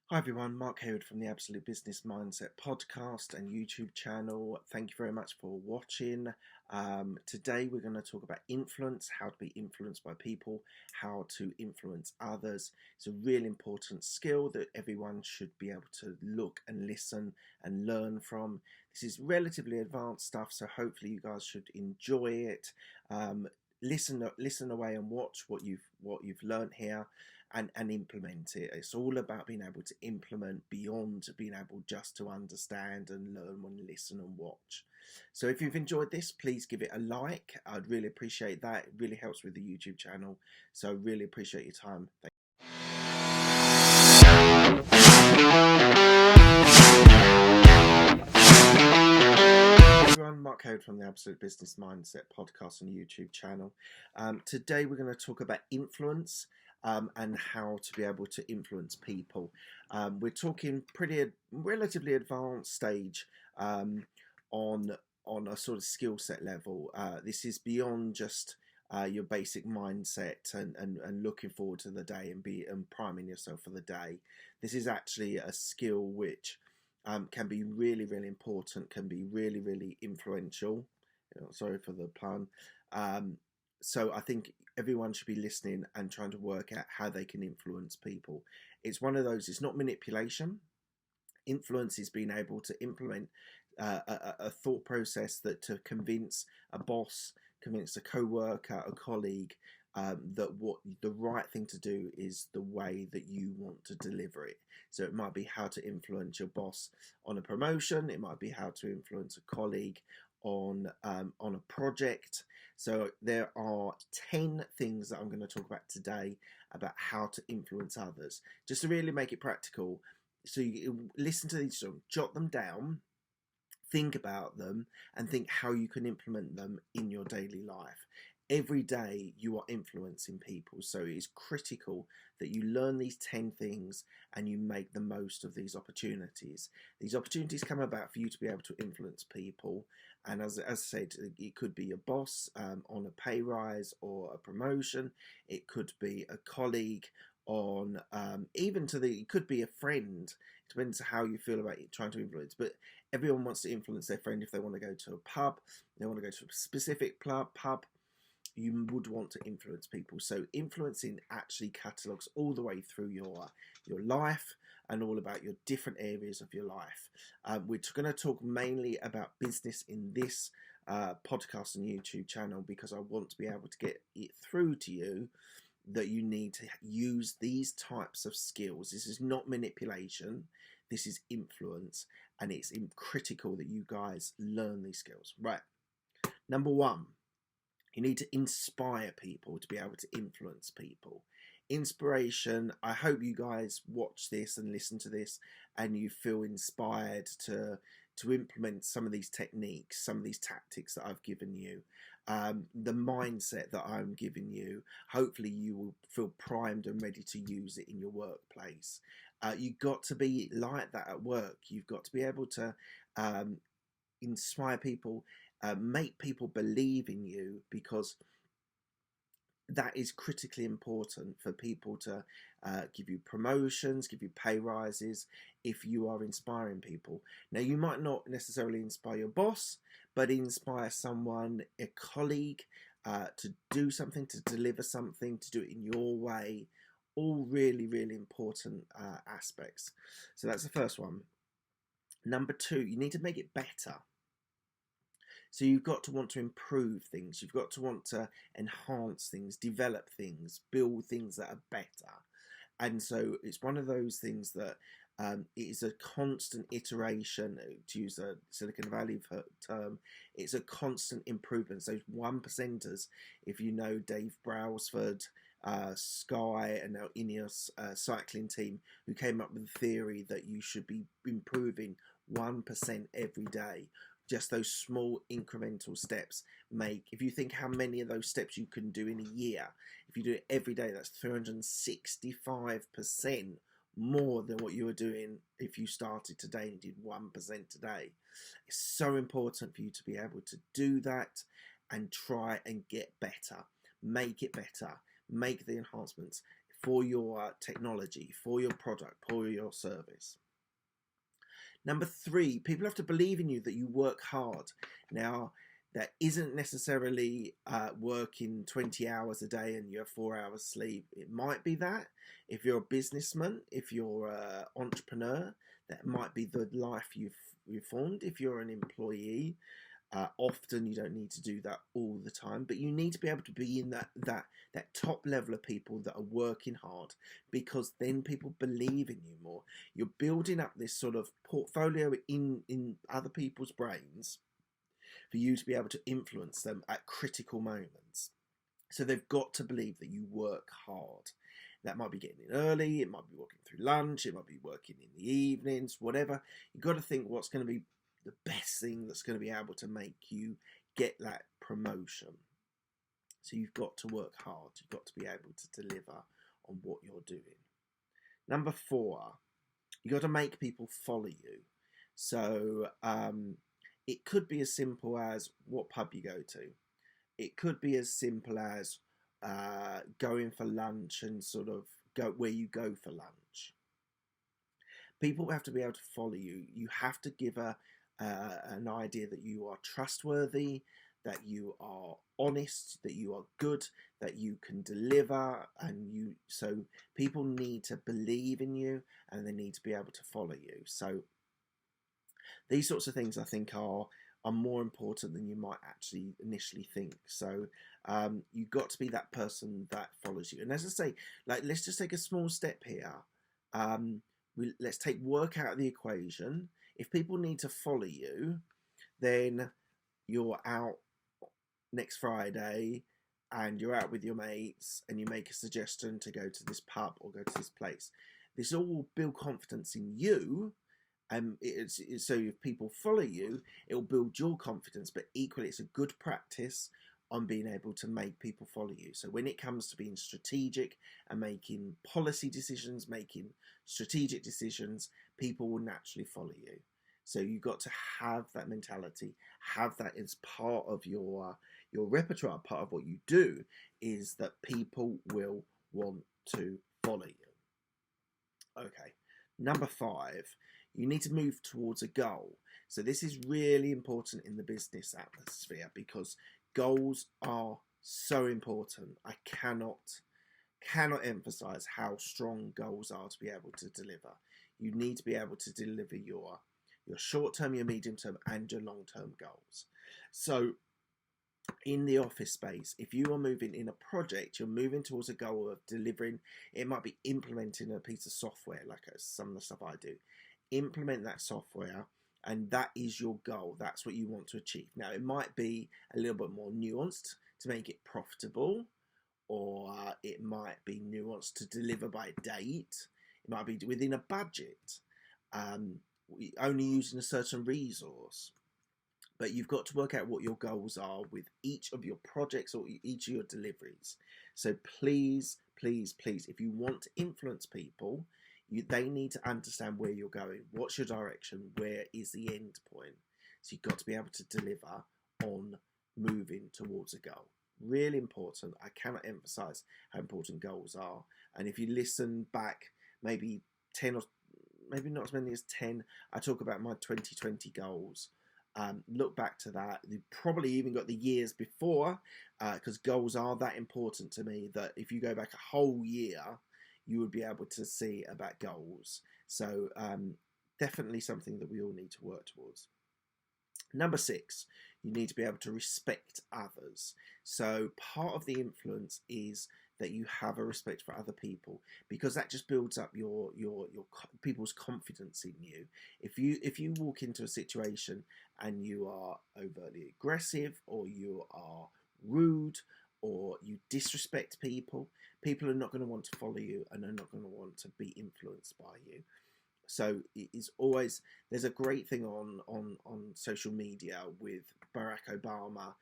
Hi everyone, Mark Hayward from the Absolute Business Mindset podcast and YouTube channel. Thank you very much for watching. Today we're going to talk about influence, how to be influenced by people, how to influence others. It's a really important skill that everyone should be able to look and listen and learn from. This is relatively advanced stuff, so hopefully you guys should enjoy it. Listen away and watch what you've learned here and implement it. It's all about being able to implement beyond being able just to understand and learn when you listen and watch. So if you've enjoyed this, please give it a like. I'd really appreciate that. It really helps with the YouTube channel. So really appreciate your time. Thank everyone, Mark Hayward from the Absolute Business Mindset podcast and YouTube channel. Today we're going to talk about influence. And how to be able to influence people. We're talking relatively advanced stage on a sort of skill set level. This is beyond just your basic mindset and looking forward to the day and priming yourself for the day. This is actually a skill which can be really, really important, can be really, really influential. Sorry for the pun. So I think everyone should be listening and trying to work out how they can influence people. It's one of those, it's not manipulation. Influence is being able to implement a thought process that to convince a boss, convince a co-worker, a colleague, that what the right thing to do is the way that you want to deliver it. So it might be how to influence your boss on a promotion. It might be how to influence a colleague on a project. So there are 10 things that I'm going to talk about today about how to influence others, just to really make it practical. So you listen to these, jot them down, think about them, and think how you can implement them in your daily life. Every day you are influencing people, so it is critical that you learn these 10 things and you make the most of these opportunities. These opportunities come about for you to be able to influence people, and as I said, it could be your boss on a pay rise or a promotion. It could be a colleague on it could be a friend. It depends how you feel about it, trying to influence, but everyone wants to influence their friend. If they want to go to a pub, they want to go to a specific pub, you would want to influence people. So influencing actually catalogues all the way through your life and all about your different areas of your life. We're going to talk mainly about business in this podcast and YouTube channel because I want to be able to get it through to you that you need to use these types of skills. This is not manipulation, this is influence, and it's critical that you guys learn these skills. Right, number one, you need to inspire people to be able to influence people. Inspiration, I hope you guys watch this and listen to this and you feel inspired to implement some of these techniques, some of these tactics that I've given you, the mindset that I'm giving you. Hopefully you will feel primed and ready to use it in your workplace. You've got to be like that at work. You've got to be able to inspire people, make people believe in you, because that is critically important for people to give you promotions, give you pay rises, if you are inspiring people. Now, you might not necessarily inspire your boss, but inspire someone, a colleague, to do something, to deliver something, to do it in your way. All really, really important aspects. So that's the first one. Number two, you need to make it better. So you've got to want to improve things. You've got to want to enhance things, develop things, build things that are better. And so it's one of those things that it is a constant iteration, to use a Silicon Valley term. It's a constant improvement. So one percenters, if you know Dave Brailsford, Sky, and now Ineos cycling team, who came up with the theory that you should be improving 1% every day. Just those small incremental steps make, if you think how many of those steps you can do in a year, if you do it every day, that's 365% more than what you were doing if you started today and did 1% today. It's so important for you to be able to do that and try and get better. Make it better. Make the enhancements. for your technology, for your product, for your service. Number 3, people have to believe in you, that you work hard. Now, that isn't necessarily working 20 hours a day and you have 4 hours sleep. It might be that. If you're a businessman, if you're an entrepreneur, that might be the life you've formed. If you're an employee, often you don't need to do that all the time, but you need to be able to be in that top level of people that are working hard, because then people believe in you more. You're building up this sort of portfolio in other people's brains for you to be able to influence them at critical moments. So they've got to believe that you work hard. That might be getting in early, it might be working through lunch, it might be working in the evenings, whatever. You've got to think what's going to be the best thing that's going to be able to make you get that promotion. So you've got to work hard. You've got to be able to deliver on what you're doing. Number 4, you've got to make people follow you. So it could be as simple as what pub you go to. It could be as simple as going for lunch and sort of go where you go for lunch. People have to be able to follow you. You have to give an idea that you are trustworthy, that you are honest, that you are good, that you can deliver, so people need to believe in you and they need to be able to follow you. So these sorts of things I think are more important than you might actually initially think. So you've got to be that person that follows you. And as I say, let's just take a small step here. Let's take work out of the equation. If people need to follow you, then you're out next Friday and you're out with your mates and you make a suggestion to go to this pub or go to this place. This all will build confidence in you. So if people follow you, it will build your confidence, but equally it's a good practice on being able to make people follow you. So when it comes to being strategic and making policy decisions, making strategic decisions, people will naturally follow you. So you've got to have that mentality, have that as part of your repertoire. Part of what you do is that people will want to follow you. Okay, number 5, you need to move towards a goal. So this is really important in the business atmosphere because goals are so important. I cannot emphasize how strong goals are to be able to deliver. You need to be able to deliver your short-term, your medium-term, and your long-term goals. So in the office space, if you are moving in a project, you're moving towards a goal of delivering. It might be implementing a piece of software, like some of the stuff I do. Implement that software, and that is your goal. That's what you want to achieve. Now, it might be a little bit more nuanced to make it profitable, or it might be nuanced to deliver by a date. It might be within a budget, only using a certain resource. But you've got to work out what your goals are with each of your projects or each of your deliveries. So please, please, please, if you want to influence people, they need to understand where you're going. What's your direction? Where is the end point? So you've got to be able to deliver on moving towards a goal. Really important. I cannot emphasize how important goals are. And if you listen back, maybe 10 or maybe not as many as 10, I talk about my 2020 goals. Look back to that. You probably even got the years before, because goals are that important to me that if you go back a whole year, you would be able to see about goals. So definitely something that we all need to work towards. Number 6, you need to be able to respect others. So part of the influence is that you have a respect for other people, because that just builds up your people's confidence in you. If you walk into a situation and you are overtly aggressive, or you are rude, or you disrespect people, people are not going to want to follow you and are not going to want to be influenced by you. So it is always, there's a great thing on social media with Barack Obama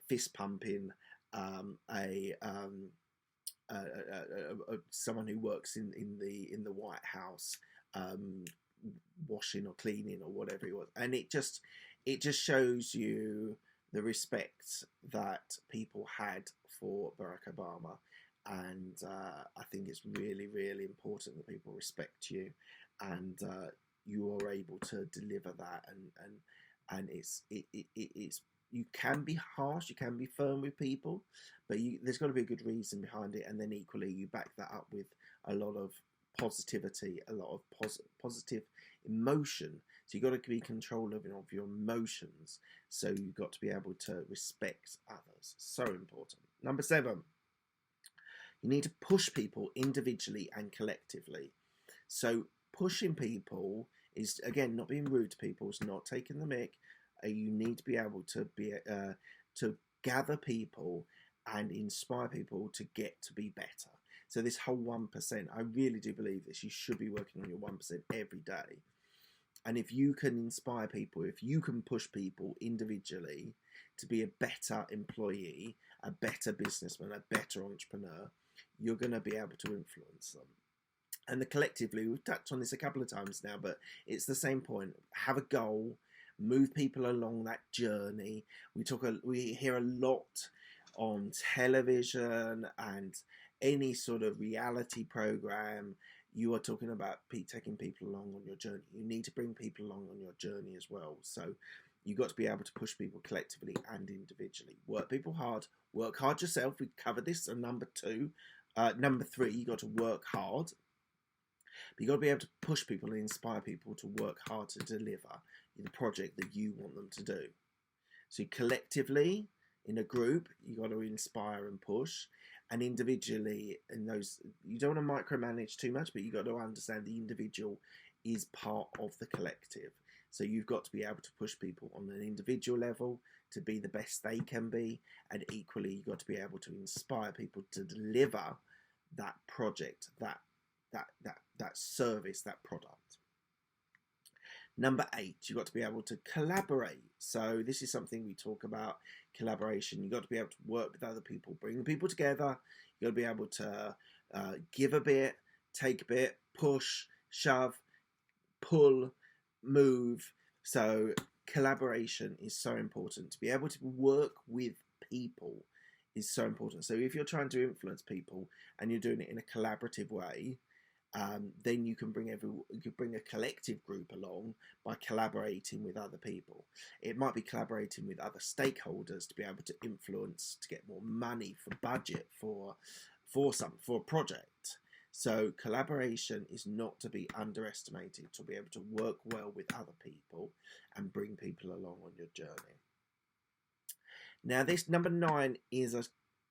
fist pumping someone who works in the White House, washing or cleaning or whatever it was, and it just shows you the respect that people had for Barack Obama. and I think it's really, really important that people respect you, and you are able to deliver that. And it's you can be harsh, you can be firm with people, but there's got to be a good reason behind it. And then equally, you back that up with a lot of positivity, a lot of positive emotion. So you've got to be in control of your emotions. So you've got to be able to respect others. So important. Number 7, you need to push people individually and collectively. So pushing people is, again, not being rude to people, it's not taking the mick. You need to be able to gather people and inspire people to get to be better. So this whole 1%, I really do believe this. You should be working on your 1% every day. And if you can inspire people, if you can push people individually to be a better employee, a better businessman, a better entrepreneur, you're going to be able to influence them. And collectively, we've touched on this a couple of times now, but it's the same point. Have a goal, move people along that journey. We hear a lot on television and any sort of reality program. You are talking about taking people along on your journey. You need to bring people along on your journey as well. So you've got to be able to push people collectively and individually. Work people hard. Work hard yourself. We covered this on number 2. Number 3, you've got to work hard. But you've got to be able to push people and inspire people to work hard to deliver the project that you want them to do. So collectively, in a group, you've got to inspire and push. And individually, in those, you don't want to micromanage too much, but you've got to understand the individual is part of the collective. So you've got to be able to push people on an individual level to be the best they can be. And equally, you've got to be able to inspire people to deliver that project, that service, that product. Number 8, you've got to be able to collaborate. So this is something we talk about, collaboration. You've got to be able to work with other people, bring people together. You've got to be able to give a bit, take a bit, push, shove, pull, move. So collaboration is so important. To be able to work with people is so important. So if you're trying to influence people and you're doing it in a collaborative way, then you can bring a collective group along by collaborating with other people. It might be collaborating with other stakeholders to be able to influence, to get more money for budget for a project. So collaboration is not to be underestimated, to be able to work well with other people and bring people along on your journey. Now this number 9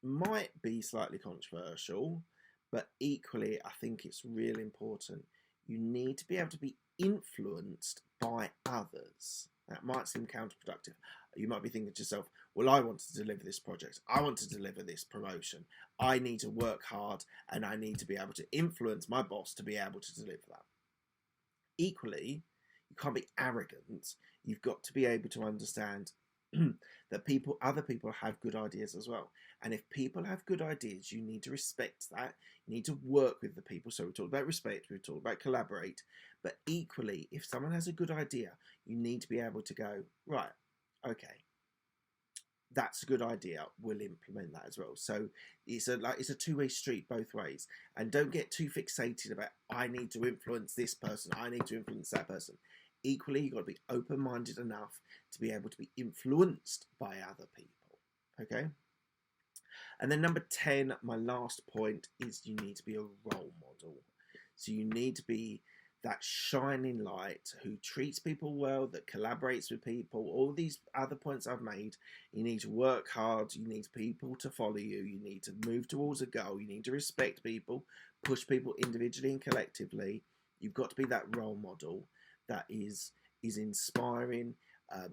might be slightly controversial, but equally, I think it's really important. You need to be able to be influenced by others. That might seem counterproductive. You might be thinking to yourself, well, I want to deliver this project. I want to deliver this promotion. I need to work hard and I need to be able to influence my boss to be able to deliver that. Equally, you can't be arrogant. You've got to be able to understand that other people have good ideas as well. And if people have good ideas, you need to respect that. You need to work with the people. So we talked about respect, we talked about collaborate. But equally, if someone has a good idea, you need to be able to go, right, okay, that's a good idea. We'll implement that as well. So it's a two-way street both ways. And don't get too fixated about, I need to influence this person, I need to influence that person. Equally, you've got to be open-minded enough to be able to be influenced by other people. Okay? And then number 10, my last point, is you need to be a role model. So you need to be that shining light who treats people well, that collaborates with people. All these other points I've made, you need to work hard, you need people to follow you, you need to move towards a goal, you need to respect people, push people individually and collectively. You've got to be that role model that is inspiring,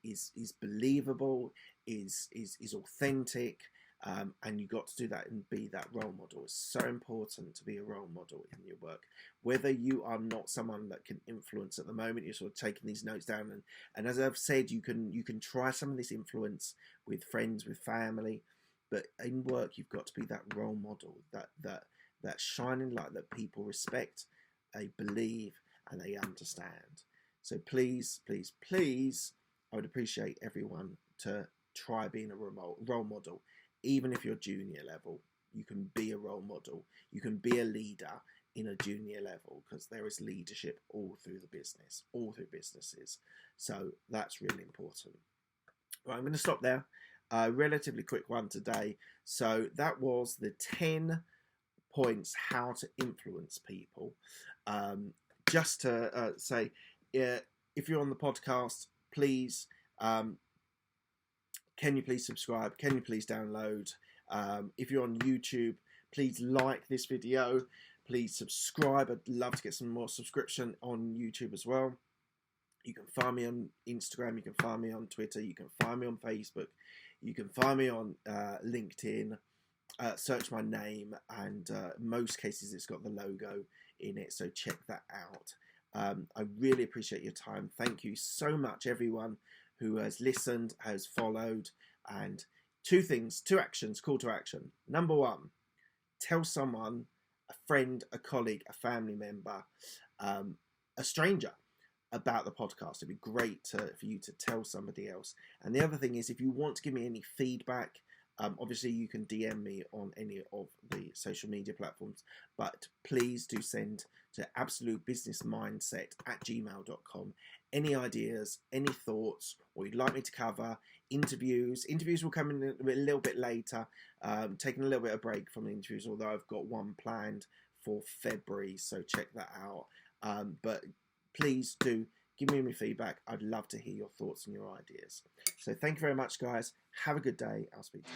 is believable, is authentic, and you've got to do that and be that role model. It's so important to be a role model in your work. Whether you are not someone that can influence at the moment, you're sort of taking these notes down, and as I've said, you can try some of this influence with friends, with family, but in work you've got to be that role model, that shining light that people respect, they believe, and they understand. So please, please, please, I would appreciate everyone to try being a role model, even if you're junior level. You can be a role model. You can be a leader in a junior level, because there is leadership all through the business, all through businesses. So that's really important. Right, I'm going to stop there. Relatively quick one today. So that was the 10 points how to influence people. Just to say, if you're on the podcast, please, can you please subscribe? Can you please download? If you're on YouTube, please like this video. Please subscribe. I'd love to get some more subscription on YouTube as well. You can find me on Instagram. You can find me on Twitter. You can find me on Facebook. You can find me on LinkedIn. Search my name, and in most cases it's got the logo in it, so check that out. I really appreciate your time. Thank you so much, everyone who has listened, has followed. And two actions, call to action. Number one, tell someone, a friend, a colleague, a family member, a stranger, about the podcast. It'd be great for you to tell somebody else. And the other thing is, if you want to give me any feedback, obviously you can DM me on any of the social media platforms, but please do send to absolutebusinessmindset@gmail.com any ideas, any thoughts, what you'd like me to cover. Interviews will come in a little bit later, taking a little bit of break from the interviews, although I've got one planned for February, so check that out. But please do give me feedback. I'd love to hear your thoughts and your ideas. So thank you very much, guys. Have a good day. I'll speak to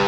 you.